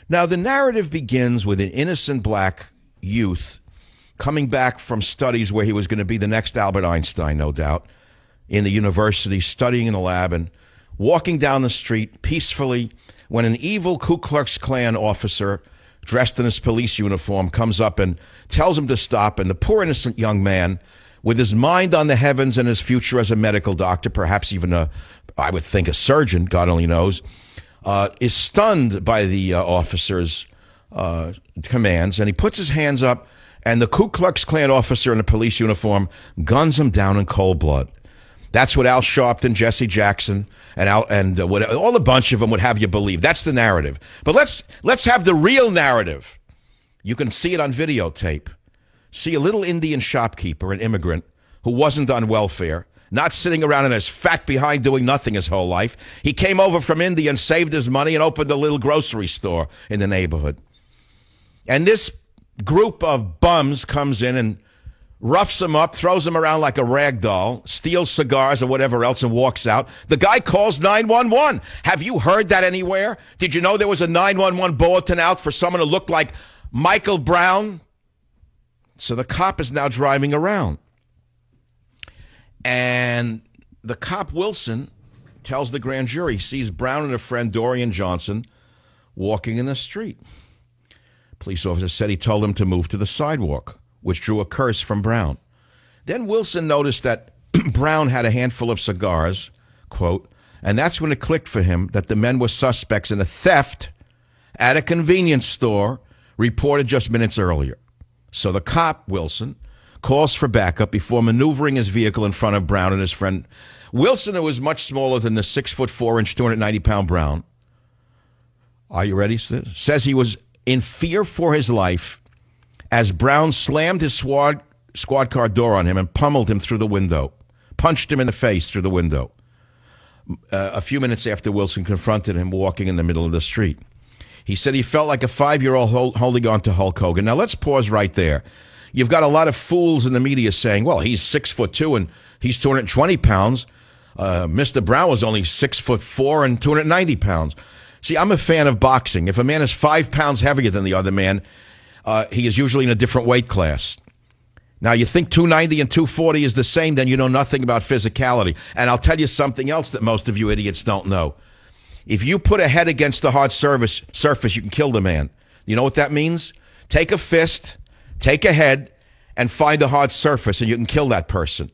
Now, the narrative begins with an innocent black youth coming back from studies where he was going to be the next Albert Einstein, no doubt, in the university, studying in the lab, and walking down the street peacefully when an evil Ku Klux Klan officer dressed in his police uniform comes up and tells him to stop. And the poor innocent young man, with his mind on the heavens and his future as a medical doctor, perhaps even I would think a surgeon, God only knows, is stunned by the officer's commands, and he puts his hands up, and the Ku Klux Klan officer in a police uniform guns him down in cold blood. That's what Al Sharpton, Jesse Jackson, and all a bunch of them would have you believe. That's the narrative. But let's have the real narrative. You can see it on videotape. See a little Indian shopkeeper, an immigrant, who wasn't on welfare, not sitting around in his fat behind doing nothing his whole life. He came over from India and saved his money and opened a little grocery store in the neighborhood. And this group of bums comes in and roughs him up, throws him around like a rag doll, steals cigars or whatever else, and walks out. The guy calls 911. Have you heard that anywhere? Did you know there was a 911 bulletin out for someone who looked like Michael Brown? So the cop is now driving around. And the cop, Wilson, tells the grand jury he sees Brown and a friend, Dorian Johnson, walking in the street. Police officer said he told him to move to the sidewalk, which drew a curse from Brown. Then Wilson noticed that Brown had a handful of cigars, quote, and that's when it clicked for him that the men were suspects in a theft at a convenience store reported just minutes earlier. So the cop, Wilson, calls for backup before maneuvering his vehicle in front of Brown and his friend. Wilson, who was much smaller than the 6'4", 290-pound Brown, are you ready? Says he was in fear for his life as Brown slammed his squad car door on him and pummeled him through the window, punched him in the face through the window. A few minutes after Wilson confronted him walking in the middle of the street. He said he felt like a 5-year-old holding on to Hulk Hogan. Now, let's pause right there. You've got a lot of fools in the media saying, well, he's 6'2" and he's 220 pounds. Mr. Brown was only 6'4" and 290 pounds. See, I'm a fan of boxing. If a man is 5 pounds heavier than the other man, he is usually in a different weight class. Now, you think 290 and 240 is the same, then you know nothing about physicality. And I'll tell you something else that most of you idiots don't know. If you put a head against the hard surface, you can kill the man. You know what that means? Take a fist, take a head, and find a hard surface, and you can kill that person.